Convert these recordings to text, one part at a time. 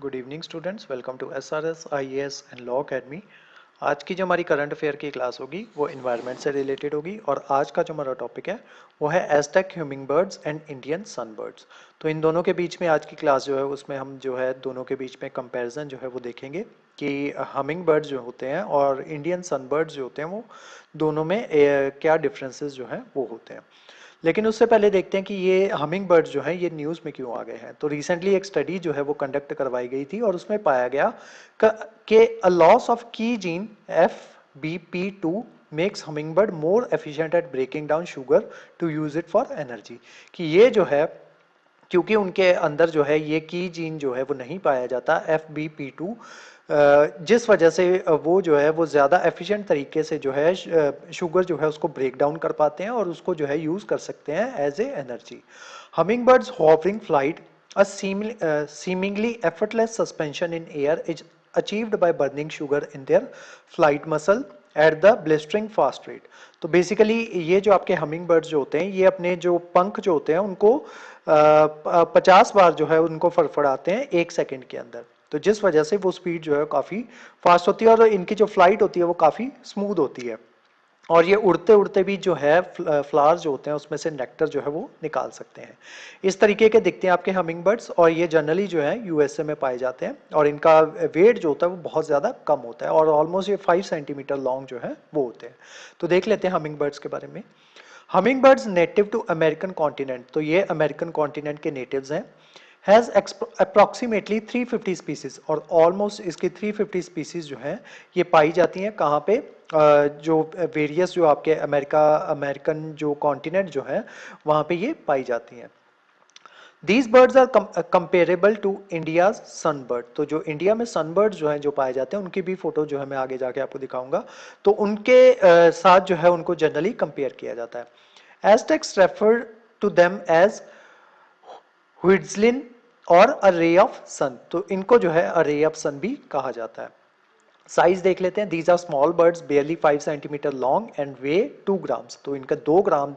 Good evening students, welcome to SRS IAS and law academy. आज की जो हमारी करंट अफेयर की क्लास होगी वो इन्वायरमेंट से रिलेटेड होगी और आज का जो हमारा टॉपिक है वो है Aztec hummingbirds and Indian sunbirds. तो इन दोनों के बीच में आज की क्लास जो है उसमें हम जो है दोनों के बीच में कंपैरिजन जो है वो देखेंगे कि हमिंग बर्ड्स जो होते हैं और इंडियन सनबर्ड्स जो होते हैं वो दोनों में क्या डिफरेंसेस जो हैं वो होते हैं। लेकिन उससे पहले देखते हैं कि ये हमिंग बर्ड्स जो हैं ये न्यूज़ में क्यों आ गए हैं। तो रिसेंटली एक स्टडी जो है वो कंडक्ट करवाई गई थी और उसमें पाया गया कि अ लॉस ऑफ की gene FBP2 makes hummingbird more efficient at breaking down sugar to use it for energy. कि ये जो है क्योंकि उनके अंदर जो है ये की जीन जो है वो नहीं पाया जाता FBP2, जिस वजह से वो जो है वो ज़्यादा एफिशिएंट तरीके से जो है शुगर जो है उसको ब्रेक डाउन कर पाते हैं और उसको जो है यूज़ कर सकते हैं as a energy. Hummingbirds hovering flight a seemingly effortless suspension in air is achieved by burning sugar in their flight muscle at the blistering fast rate। तो बेसिकली ये जो आपके हमिंग बर्ड्स जो होते हैं ये अपने जो पंख जो होते हैं उनको 50 बार जो है उनको फड़फड़ाते हैं 1 सेकंड के अंदर। तो जिस वजह से वो स्पीड जो है काफ़ी फास्ट होती है और इनकी जो फ्लाइट होती है वो काफ़ी स्मूथ होती है और ये उड़ते उड़ते भी जो है फ्लावर्स जो होते हैं उसमें से नेक्टर जो है वो निकाल सकते हैं। इस तरीके के दिखते हैं आपके हमिंग बर्ड्स और ये जनरली जो है यूएसए में पाए जाते हैं और इनका वेट जो होता है वो बहुत ज़्यादा कम होता है और ऑलमोस्ट ये 5 सेंटीमीटर लॉन्ग जो है वो होते हैं। तो देख लेते हैं हमिंग बर्ड्स के बारे में। Hummingbirds native to American continent, तो ये अमेरिकन कॉन्टिनेंट के नेटिव्स हैं। हैज़ अप्रॉक्सीमेटली 350 स्पीसीज और ऑलमोस्ट इसकी 350 स्पीसीज जो हैं ये पाई जाती हैं कहाँ पे, जो वेरियस जो आपके अमेरिकन जो कॉन्टिनेंट जो है वहाँ पे ये पाई जाती हैं। These birds are comparable to India's sunbird, तो जो इंडिया में सनबर्ड जो हैं जो पाए जाते हैं उनकी भी फोटो जो है मैं आगे जाके आपको दिखाऊंगा। तो उनके साथ जो है उनको जनरली कंपेयर किया जाता है। Aztecs refer to them as Huitzilin और अ रे ऑफ सन, तो इनको जो है अ रे ऑफ सन भी कहा जाता है। साइज देख लेते हैं। These are small birds barely 5 centimetre long and weigh 2 grams, तो इनका 2 ग्राम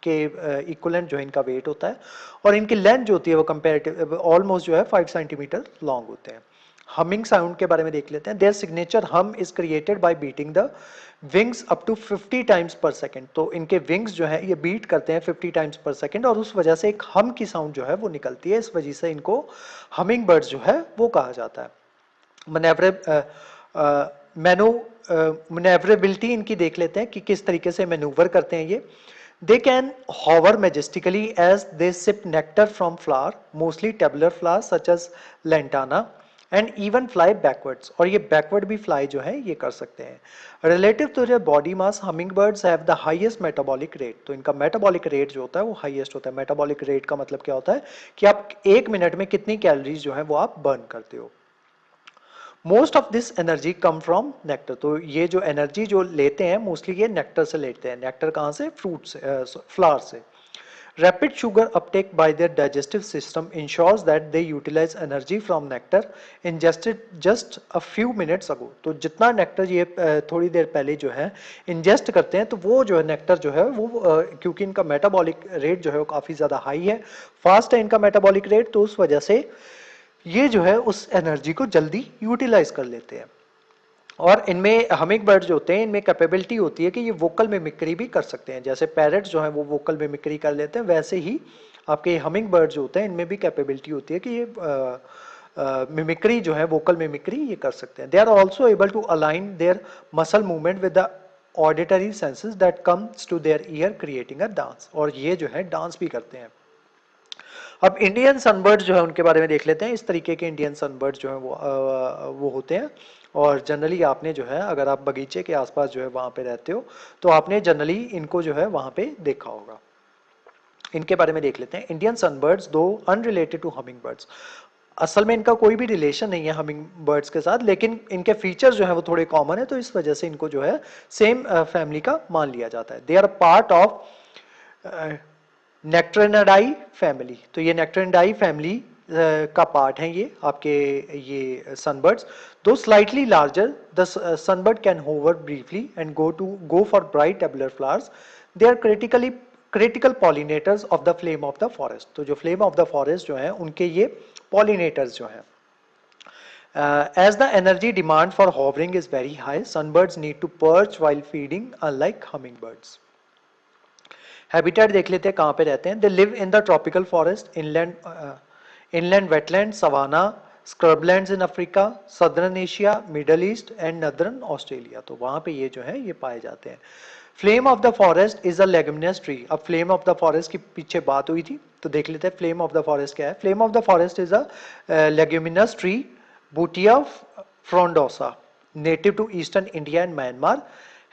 के इक्वलेंट जो है इनका वेट होता है और इनकी लेंथ जो होती है वो कंपेरेटिव ऑलमोस्ट जो है 5 सेंटीमीटर लॉन्ग होते हैं। हमिंग साउंड के बारे में देख लेते हैं। Their signature hum is created by beating the wings up to 50 times per second, तो इनके विंग्स जो है ये बीट करते हैं 50 टाइम्स पर सेकेंड और उस वजह से एक हम की साउंड जो है वो निकलती है। इस वजह से इनको हमिंग बर्ड्स जो है वो कहा जाता है। मैनो मैनेवरेबिलिटी इनकी देख लेते हैं कि किस तरीके से मैनूवर करते हैं ये। They can hover majestically as they sip nectar from flower, mostly tubular flower such as lantana and even fly backwards, और ये बैकवर्ड भी फ्लाई जो है ये कर सकते हैं। Relative to their body mass hummingbirds have the highest metabolic rate, तो इनका मेटाबॉलिक रेट जो होता है वो हाईएस्ट होता है। मेटाबॉलिक रेट का मतलब क्या होता है कि आप 1 मिनट में कितनी कैलोरीज जो है वो आप बर्न करते हो। Most of this energy come from nectar, तो ये जो एनर्जी जो लेते हैं मोस्टली ये नेक्टर से लेते हैं। नेक्टर कहाँ से? फ्रूट से, फ्लावर से। Rapid sugar uptake by their digestive system ensures that they utilize energy from nectar ingested just a few minutes ago, तो जितना नेक्टर ये थोड़ी देर पहले जो है इंजेस्ट करते हैं तो वो जो है नेक्टर जो है वो क्योंकि इनका मेटाबॉलिक रेट जो है वो काफ़ी ज़्यादा हाई है, फास्ट है इनका मेटाबॉलिक रेट, तो उस वजह से ये जो है उस एनर्जी को जल्दी यूटिलाइज कर लेते हैं। और इनमें हमिंग बर्ड जो होते हैं इनमें कैपेबिलिटी होती है कि ये वोकल मिमिक्री भी कर सकते हैं। जैसे पैरट जो है वो वोकल मिमिक्री कर लेते हैं, वैसे ही आपके हमिंग बर्ड जो होते हैं इनमें भी कैपेबिलिटी होती है कि ये मिमिक्री जो है वोकल मिमिक्री ये कर सकते हैं। They are also able to align their muscle movement with the auditory senses that comes to their ear creating a dance, और ये जो है डांस भी करते हैं। अब इंडियन सनबर्ड जो है उनके बारे में देख लेते हैं। इस तरीके के इंडियन सनबर्ड जो है वो होते हैं और जनरली आपने जो है अगर आप बगीचे के आसपास जो है वहाँ पे रहते हो तो आपने जनरली इनको जो है वहाँ पे देखा होगा। इनके बारे में देख लेते हैं। इंडियन सनबर्ड्स दो अनरिलेटेड टू हमिंग बर्ड्स, असल में इनका कोई भी रिलेशन नहीं है हमिंग बर्ड्स के साथ, लेकिन इनके फीचर्स जो है वो थोड़े कॉमन है तो इस वजह से इनको जो है सेम फैमिली का मान लिया जाता है। They are part of Nectariniidae family, तो ये नेक्ट्रेनिडाई फैमिली का पार्ट है ये आपके ये sunbirds. Though slightly larger the sunbird can hover briefly and go for bright tabular flowers. They are critical pollinators of the flame of the forest, तो जो flame of the forest जो है उनके ये पॉलिनेटर्स जो हैं। As the energy demand for hovering is very high, sunbirds need to perch while feeding, unlike hummingbirds. Habitat देख लेते हैं कहाँ पे रहते हैं. They live in the tropical forest, inland wetland, savanna, scrublands in Africa, southern Asia, Middle East and northern Australia. तो वहाँ पे ये जो है ये पाए जाते हैं. Flame of the forest is a leguminous tree. अब फ्लेम ऑफ द फॉरेस्ट की पीछे बात हुई थी, तो देख लेते हैं फ्लेम ऑफ द फॉरेस्ट क्या है. Flame of the forest is a leguminous tree, Butea frondosa, native to eastern India and Myanmar,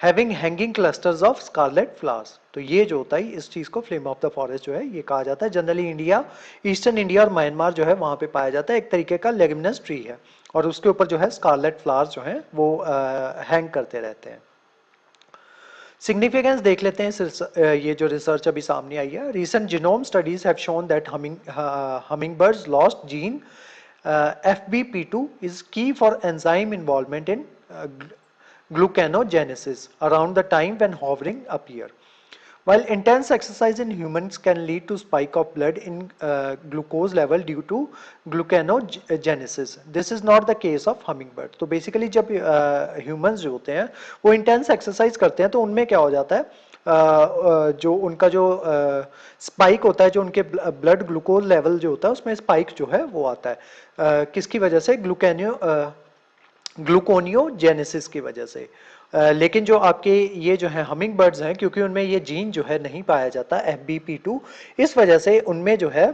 having hanging clusters of scarlet flowers. तो ये जो होता है इस चीज को फ्लेम ऑफ द फॉरेस्ट जो है ये कहा जाता है. जनरली इंडिया, ईस्टर्न इंडिया और म्यांमार जो है वहां पे पाया जाता है. एक तरीके का लेगुमिनस ट्री है और उसके ऊपर जो है स्कारलेट फ्लावर्स जो है वो हैंग करते रहते हैं. सिग्निफिकेंस देख लेते हैं. ये जो रिसर्च अभी सामने आई है, recent genome studies have shown that hummingbirds lost gene FBP2 is key for enzyme involvement in glucanogenesis around the time when hovering appear. While intense exercise in humans can lead to spike of blood in glucose level due to glucanogenesis, this is not the case of hummingbird. तो basically जब humans जो होते हैं वो intense exercise करते हैं तो उनमें क्या हो जाता है, जो उनका जो स्पाइक होता है, जो उनके ब्लड ग्लूकोज लेवल जो होता है उसमें स्पाइक जो है वो आता है. किसकी वजह से? ग्लूकोनियोजेनेसिस की वजह से. लेकिन जो आपके ये जो है हमिंग बर्ड्स हैं, क्योंकि उनमें ये जीन जो है नहीं पाया जाता FBP2, इस वजह से उनमें जो है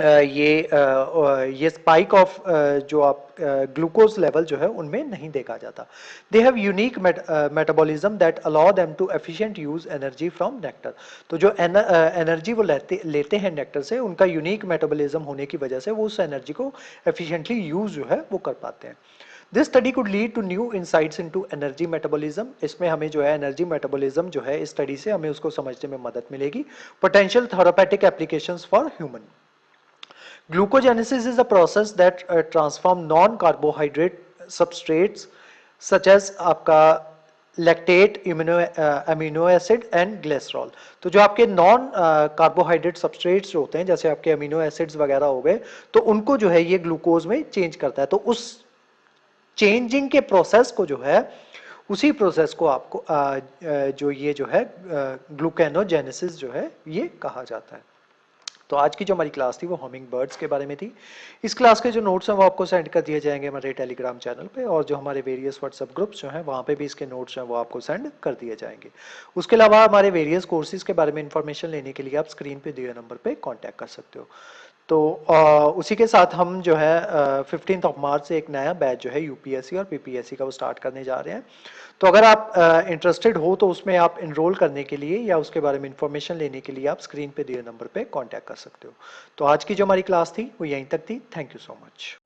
ये स्पाइक ऑफ जो आप ग्लूकोज लेवल जो है उनमें नहीं देखा जाता. They have unique metabolism that allow them to efficient use energy from nectar. तो जो एनर्जी वो लेते हैं नेक्टर से, उनका यूनिक मेटाबॉलिज्म होने की वजह से वो उस एनर्जी को एफिशिएंटली यूज जो है वो कर पाते हैं. This study could lead to new insights into energy metabolism. इसमें हमें जो है एनर्जी मेटाबॉलिज्म जो है इस स्टडी से हमें उसको समझने में मदद मिलेगी. Potential therapeutic applications for human. Glucogenesis is a process that transform non-carbohydrate substrates such as आपका lactate, amino acid and glycerol. तो जो आपके नॉन कार्बोहाइड्रेट सबस्ट्रेट्स जो होते हैं, जैसे आपके अमीनो एसिड्स वगैरह हो गए, तो उनको जो है ये ग्लूकोज में चेंज करता है. तो उस चेंजिंग के प्रोसेस को जो है, उसी प्रोसेस को आपको जो ये जो है ग्लूकोनोजेनेसिस जो है ये कहा जाता है. तो आज की जो हमारी क्लास थी वो हमिंग बर्ड्स के बारे में थी. इस क्लास के जो नोट्स हैं वो आपको सेंड कर दिए जाएंगे हमारे टेलीग्राम चैनल पे, और जो हमारे वेरियस व्हाट्सएप ग्रुप्स जो हैं वहाँ पे भी इसके नोट्स हैं वो आपको सेंड कर दिए जाएंगे. उसके अलावा हमारे वेरियस कोर्सेज के बारे में इंफॉर्मेशन लेने के लिए आप स्क्रीन पे दिए नंबर पे कॉन्टैक्ट कर सकते हो. तो उसी के साथ हम जो है 15 मार्च से एक नया बैच जो है यूपीएससी और पीपीएससी का वो स्टार्ट करने जा रहे हैं. तो अगर आप इंटरेस्टेड हो तो उसमें आप इनरोल करने के लिए या उसके बारे में इंफॉर्मेशन लेने के लिए आप स्क्रीन पे दिए नंबर पे कांटेक्ट कर सकते हो. तो आज की जो हमारी क्लास थी वो यहीं तक थी. Thank you so much.